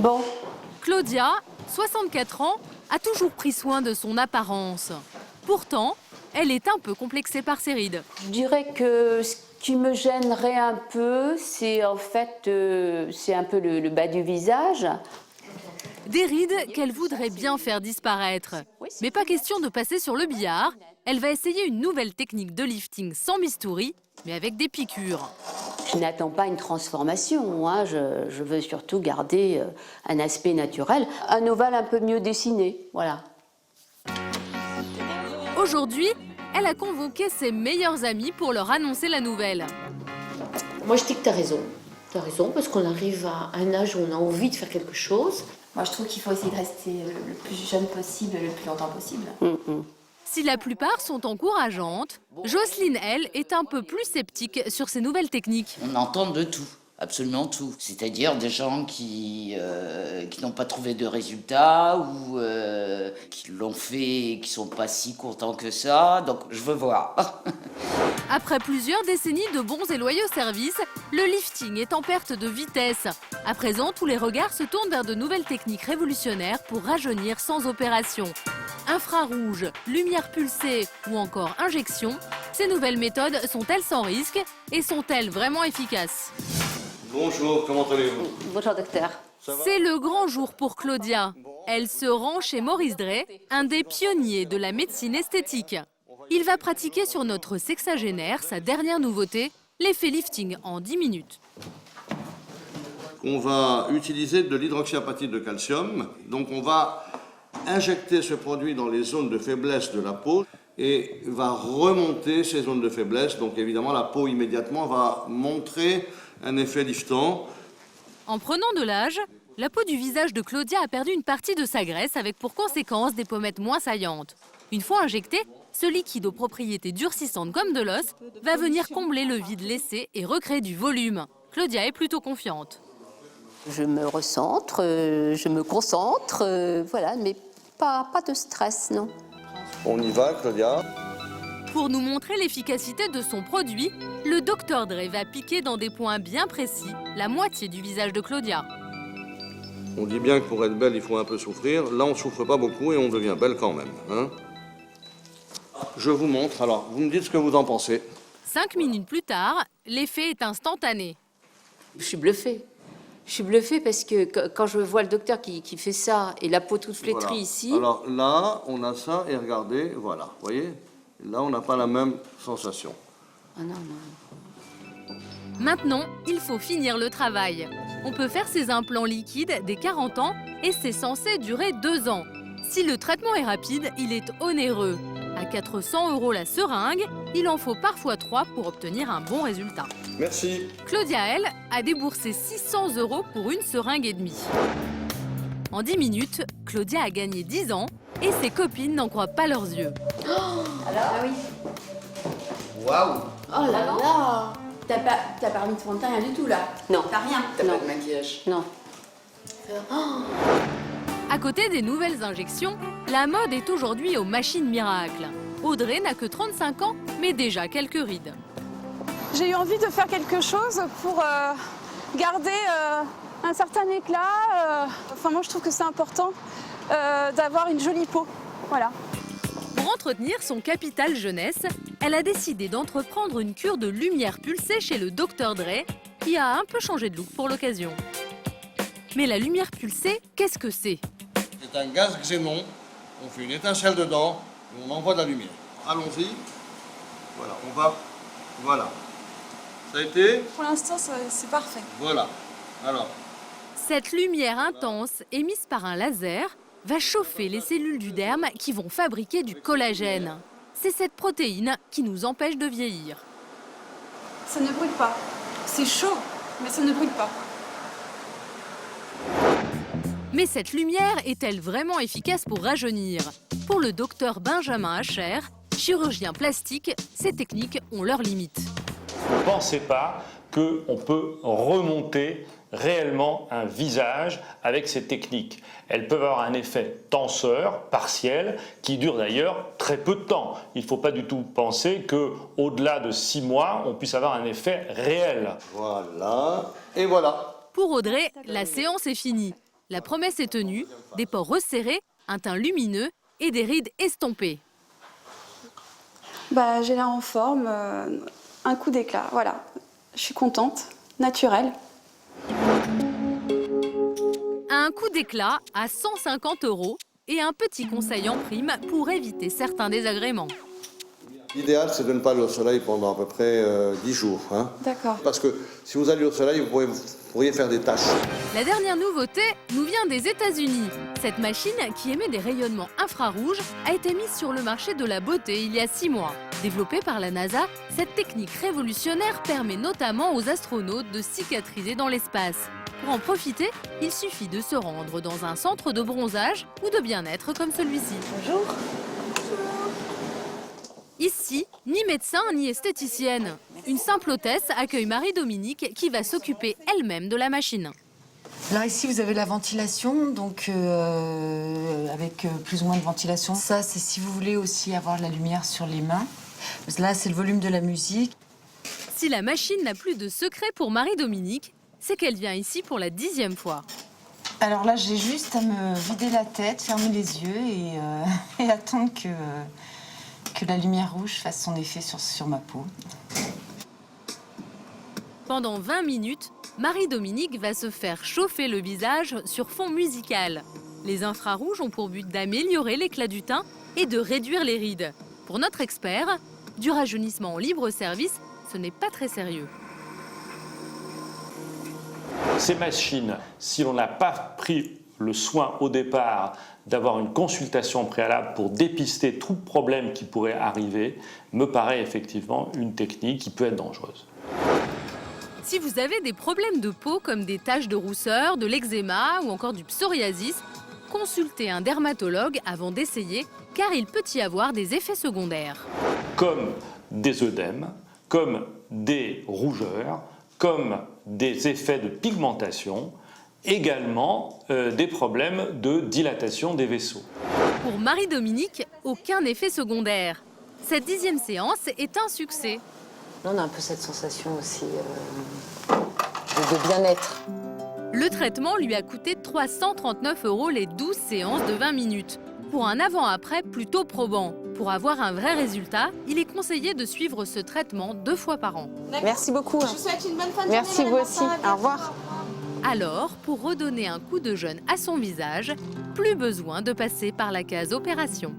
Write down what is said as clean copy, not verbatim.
Bon. Claudia, 64 ans, a toujours pris soin de son apparence. Pourtant, elle est un peu complexée par ses rides. Je dirais que ce qui me gênerait un peu, c'est en fait c'est un peu le bas du visage. Des rides qu'elle voudrait bien faire disparaître. Mais pas question de passer sur le billard. Elle va essayer une nouvelle technique de lifting sans bistouri, mais avec des piqûres. Je n'attends pas une transformation, hein. Je veux surtout garder un aspect naturel. Un ovale un peu mieux dessiné, voilà. Aujourd'hui, elle a convoqué ses meilleurs amis pour leur annoncer la nouvelle. Moi, je dis que tu as raison. Tu as raison, parce qu'on arrive à un âge où on a envie de faire quelque chose. Moi, je trouve qu'il faut essayer de rester le plus jeune possible, le plus longtemps possible. Si la plupart sont encourageantes, Jocelyne, elle, est un peu plus sceptique sur ces nouvelles techniques. On entend de tout, absolument tout. C'est-à-dire des gens qui n'ont pas trouvé de résultat ou qui l'ont fait et qui sont pas si contents que ça. Donc je veux voir. Après plusieurs décennies de bons et loyaux services, le lifting est en perte de vitesse. À présent, tous les regards se tournent vers de nouvelles techniques révolutionnaires pour rajeunir sans opération. Infrarouge, lumière pulsée ou encore injection, ces nouvelles méthodes sont-elles sans risque et sont-elles vraiment efficaces? Bonjour, comment allez-vous? Bonjour, docteur. C'est le grand jour pour Claudia. Elle se rend chez Maurice Drey, un des pionniers de la médecine esthétique. Il va pratiquer sur notre sexagénaire sa dernière nouveauté, l'effet lifting en 10 minutes. On va utiliser de l'hydroxyapatite de calcium. Donc on va injecter ce produit dans les zones de faiblesse de la peau et va remonter ces zones de faiblesse. Donc évidemment, la peau immédiatement va montrer un effet liftant. En prenant de l'âge, la peau du visage de Claudia a perdu une partie de sa graisse avec pour conséquence des pommettes moins saillantes. Une fois injecté, ce liquide aux propriétés durcissantes comme de l'os va venir combler le vide laissé et recréer du volume. Claudia est plutôt confiante. Je me recentre, je me concentre, voilà, mais pas de stress, non. On y va, Claudia. Pour nous montrer l'efficacité de son produit, le Dr Drey va piquer dans des points bien précis la moitié du visage de Claudia. On dit bien que pour être belle, il faut un peu souffrir. Là, on ne souffre pas beaucoup et on devient belle quand même. Hein? Je vous montre. Alors, vous me dites ce que vous en pensez. 5 minutes plus tard, l'effet est instantané. Je suis bluffée. Je suis bluffée parce que quand je vois le docteur qui fait ça et la peau toute flétrie Voilà. ici... Alors là, on a ça et regardez, voilà, vous voyez? Là, on n'a pas la même sensation. Ah non, non. Maintenant, il faut finir le travail. On peut faire ces implants liquides dès 40 ans et c'est censé durer 2 ans. Si le traitement est rapide, il est onéreux. À 400 € la seringue, il en faut parfois 3 pour obtenir un bon résultat. Merci. Claudia, elle, a déboursé 600 € pour une seringue et demie. En 10 minutes, Claudia a gagné 10 ans et ses copines n'en croient pas leurs yeux. Ah oui. Waouh! Oh là là. T'as pas remis de fond de teint, rien du tout là. Non. T'as rien. T'as Non. pas de maquillage? Non. À côté des nouvelles injections, la mode est aujourd'hui aux machines miracles. Audrey n'a que 35 ans, mais déjà quelques rides. J'ai eu envie de faire quelque chose pour garder un certain éclat. Enfin, moi, je trouve que c'est important d'avoir une jolie peau. Voilà. Pour entretenir son capital jeunesse, elle a décidé d'entreprendre une cure de lumière pulsée chez le Dr Drey, qui a un peu changé de look pour l'occasion. Mais la lumière pulsée, qu'est-ce que c'est? C'est un gaz xénon. On fait une étincelle dedans et on envoie de la lumière. Allons-y. Voilà, on va... Voilà. Ça a été? Pour l'instant, c'est parfait. Voilà. Alors, Cette lumière intense, émise par un laser, va chauffer les cellules du derme qui vont fabriquer du collagène. C'est cette protéine qui nous empêche de vieillir. Ça ne brûle pas. C'est chaud, mais ça ne brûle pas. Mais cette lumière est-elle vraiment efficace pour rajeunir? Pour le docteur Benjamin Hacher, chirurgien plastique, ces techniques ont leurs limites. Ne pensez pas qu'on peut remonter réellement un visage avec ces techniques. Elles peuvent avoir un effet tenseur, partiel, qui dure d'ailleurs très peu de temps. Il ne faut pas du tout penser qu'au-delà de 6 mois, on puisse avoir un effet réel. voilà. Et voilà. Pour Audrey, la séance est finie. La promesse est tenue, des pores resserrés, un teint lumineux et des rides estompées. J'ai l'air en forme, un coup d'éclat, voilà. Je suis contente, naturelle. Un coup d'éclat à 150 € et un petit conseil en prime pour éviter certains désagréments. L'idéal, c'est de ne pas aller au soleil pendant à peu près 10 jours. Hein. D'accord. Parce que si vous allez au soleil, vous pourriez faire des taches. La dernière nouveauté nous vient des États-Unis. Cette machine, qui émet des rayonnements infrarouges, a été mise sur le marché de la beauté il y a 6 mois. Développée par la NASA, cette technique révolutionnaire permet notamment aux astronautes de cicatriser dans l'espace. Pour en profiter, il suffit de se rendre dans un centre de bronzage ou de bien-être comme celui-ci. Bonjour. Ici, ni médecin ni esthéticienne. Une simple hôtesse accueille Marie-Dominique qui va s'occuper elle-même de la machine. Là, ici, vous avez la ventilation, donc avec plus ou moins de ventilation. Ça, c'est si vous voulez aussi avoir de la lumière sur les mains. Là, c'est le volume de la musique. Si la machine n'a plus de secret pour Marie-Dominique, c'est qu'elle vient ici pour la 10e fois. Alors là, j'ai juste à me vider la tête, fermer les yeux et attendre que la lumière rouge fasse son effet sur ma peau. Pendant 20 minutes, Marie-Dominique va se faire chauffer le visage sur fond musical. Les infrarouges ont pour but d'améliorer l'éclat du teint et de réduire les rides. Pour notre expert, du rajeunissement en libre service, ce n'est pas très sérieux. Ces machines, si l'on n'a pas pris le soin au départ d'avoir une consultation préalable pour dépister tout problème qui pourrait arriver, me paraît effectivement une technique qui peut être dangereuse. Si vous avez des problèmes de peau comme des taches de rousseur, de l'eczéma ou encore du psoriasis, consultez un dermatologue avant d'essayer car il peut y avoir des effets secondaires. Comme des œdèmes, comme des rougeurs, comme des effets de pigmentation, également des problèmes de dilatation des vaisseaux. Pour Marie-Dominique, aucun effet secondaire. Cette 10e séance est un succès. On a un peu cette sensation aussi de bien-être. Le traitement lui a coûté 339 € les 12 séances de 20 minutes. Pour un avant-après plutôt probant. Pour avoir un vrai résultat, il est conseillé de suivre ce traitement 2 fois par an. Merci beaucoup. Je vous souhaite une bonne fin de journée. Merci vous aussi. Au revoir. Alors, pour redonner un coup de jeune à son visage, plus besoin de passer par la case opération.